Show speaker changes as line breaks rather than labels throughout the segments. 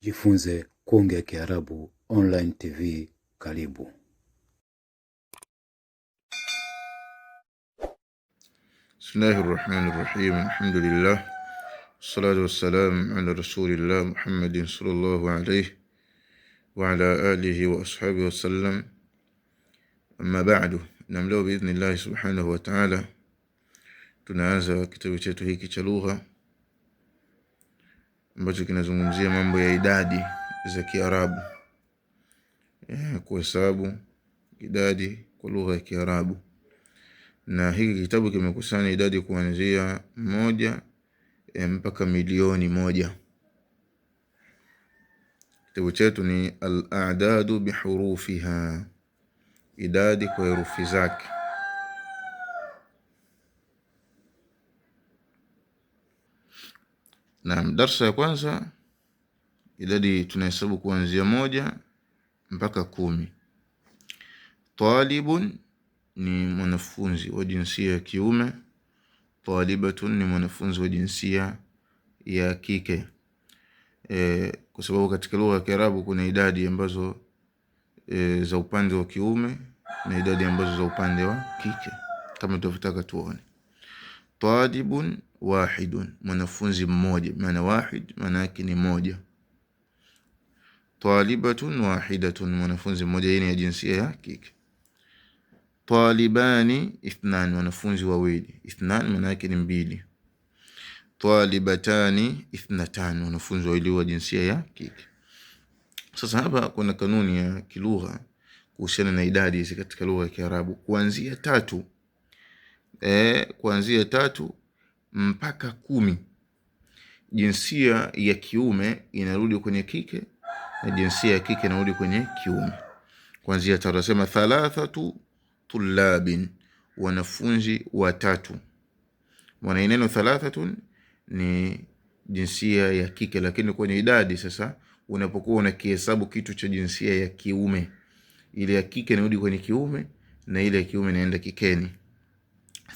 Jifunze kuongea Kiarabu online TV. Karibu.
Bismillahirrahmanirrahim. Alhamdulillah. Wassalatu wassalamu ala rasulillah Muhammadin sallallahu alayhi wa ala alihi wa ashabihi wa sallam. Amma ba'du. Leo biidhnillah subhanahu wa ta'ala tunaanza kitabu chetu hiki cha lugha ambacho kinazungumzia mambo ya idadi za Kiarabu. Kuhesabu idadi kwa lugha ya Kiarabu. Na hiki kitabu kimekusanya idadi kuanzia 1 mpaka milioni 1. Kitabu chetu ni al-a'dadu bihurufiha, idadi kwa herufi zake. Na darasa ya kwanza, idadi tunahesabu kuanzia 1 mpaka 10. Talibun ni mwanafunzi wa jinsia ya kiume. Talibatun ni mwanafunzi wa jinsia ya kike. Kwa sababu katika lugha ya Kiarabu kuna idadi ambazo za upande wa kiume na idadi ambazo za upande wa kike, kama tunavyotaka tuone. Talibun wahidun, mwanafunzi mmoja. Maana wahid maana yake ni moja. Talibatun wahidatun, mwanafunzi mmoja. Hii ni ya jinsia ya kike. Talibani ithnan, wanafunzi wawili. Ithnan maana yake ni mbili. Talibatani ithnatan, wanafunzi wawili wa jinsia ya kike. Sasa hapa kuna kanuni ya kilugha kuhusiana na idadi hizi katika lugha ya Kiarabu. Kuanzia 3 mpaka 10 jinsia ya kiume inarudi kwenye kike na jinsia ya kike inarudi kwenye kiume. Kuanzia 3 nasema 3 tullabin, wanafunzi watatu. Mwana neno 3 ni jinsia ya kike, lakini kwenye idadi sasa unapokuwa unakihesabu kitu cha jinsia ya kiume, ile ya kike inarudi kwenye kiume na ile ya kiume inaenda kikeni.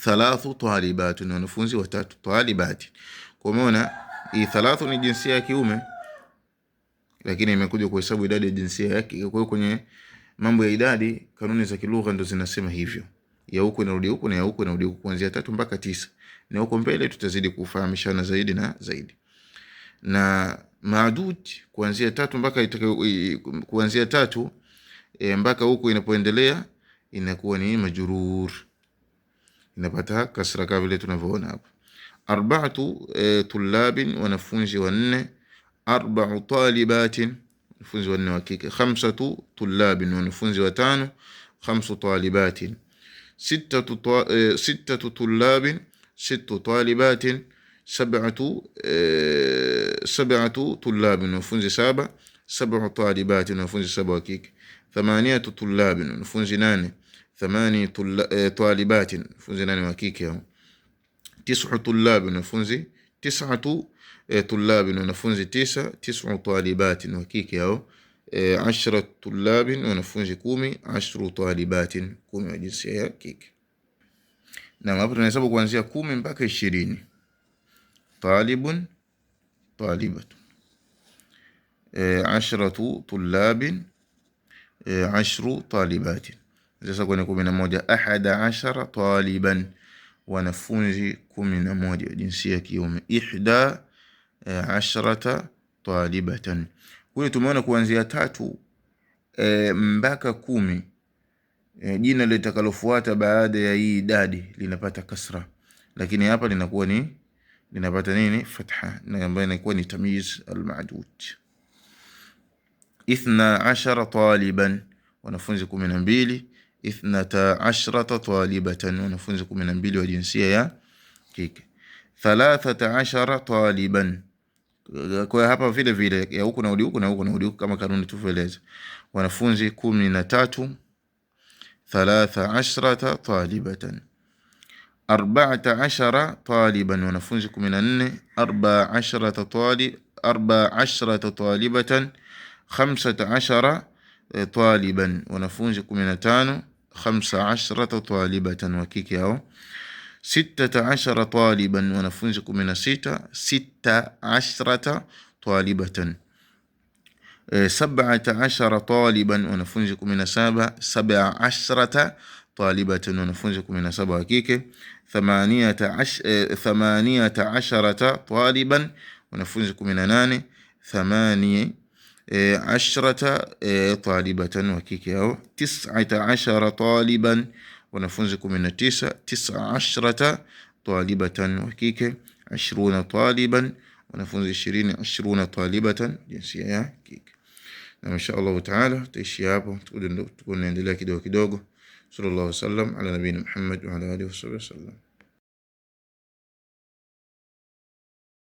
3 talibatun, wanafunzi watatu. Talibati, kwa maana hii 3 ni jinsia ya kiume lakini imekuja kuhesabu idadi ya jinsia ya kike. Kwa hiyo kwenye mambo ya idadi, kanuni za kilugha ndo zinasema hivyo. Ya huko inarudi huko na ya huko inarudi huko, kuanzia 3 mpaka 9. Na huko mbele tutazidi kufahamishana zaidi na zaidi. Na maadud kuanzia 3 mpaka kuanzia 3 mpaka huko inapoendelea inakuwa ni majrur, inapata kasra kama vile tunavyoona hapa. 4 tullabin, wanafunzi 4. 4 talibatin, wanafunzi 4 wa kike. 5 tullabin, wanafunzi 5. 5 talibatin. 6 tullabin, 6 talibatin. 7 tullabin, wanafunzi 7. 7 talibatin, wanafunzi 7 wa kike. 8 tullabin, wanafunzi 8. 8 talibatin, wanafunzi 8 wa kike. 9 tullabin, wanafunzi 9 tullabin, wanafunzi 9. 9 talibatin wa kike hao. 10 tullabin, wanafunzi 10. 10 talibatin, 10 wa jinsia ya kike. Na hapo tunahesabu kuanzia 10 mpaka 20. Talibun, talibatun. 10 tullabin, 10 talibatin. Sasa kwenye 11, 11 taliban, wanafunzi 11 jinsia ya kiume. 11 talibatan. Kwa hiyo tumeona kuanzia 3 mpaka 10 jina litakalofuata baada ya hii idadi linapata kasra, lakini hapa linakuwa ni linapata nini? Fatha, na ambayo inakuwa ni tamyiz al-ma'dud. 12 taliban, wanafunzi 12. 12 talibatan, wanafunzi 12 wa jinsia ya kike. 13 taliban, kwa hapa vile vile ya huku na huku na huku na huku kama kanuni tulivyoeleza. Wanafunzi 13. 13 talibatan. 14 taliban, wanafunzi 14. 14 talibatan. 15 taliban, wanafunzi 15. 15 talibatan wa kike hao. 16 taliban, wanafunzi 16. 16 talibatan, 17 taliban, wanafunzi 17. 17 talibatan, wanafunzi 17 wa kike. 18 taliban, wanafunzi 18. 18 talibatan wa kike hao. 19 taliban, wanafunzi 19. 19 talibatan wa kike. 20 taliban, wanafunzi 20. 20 talibatan, jinsia ya kike. Na insha Allah taala tutaishi hapo, tunaendelea kidogo kidogo. Sallallahu alaihi wasallam ala nabiyina Muhammad wa ala alihi wasallam.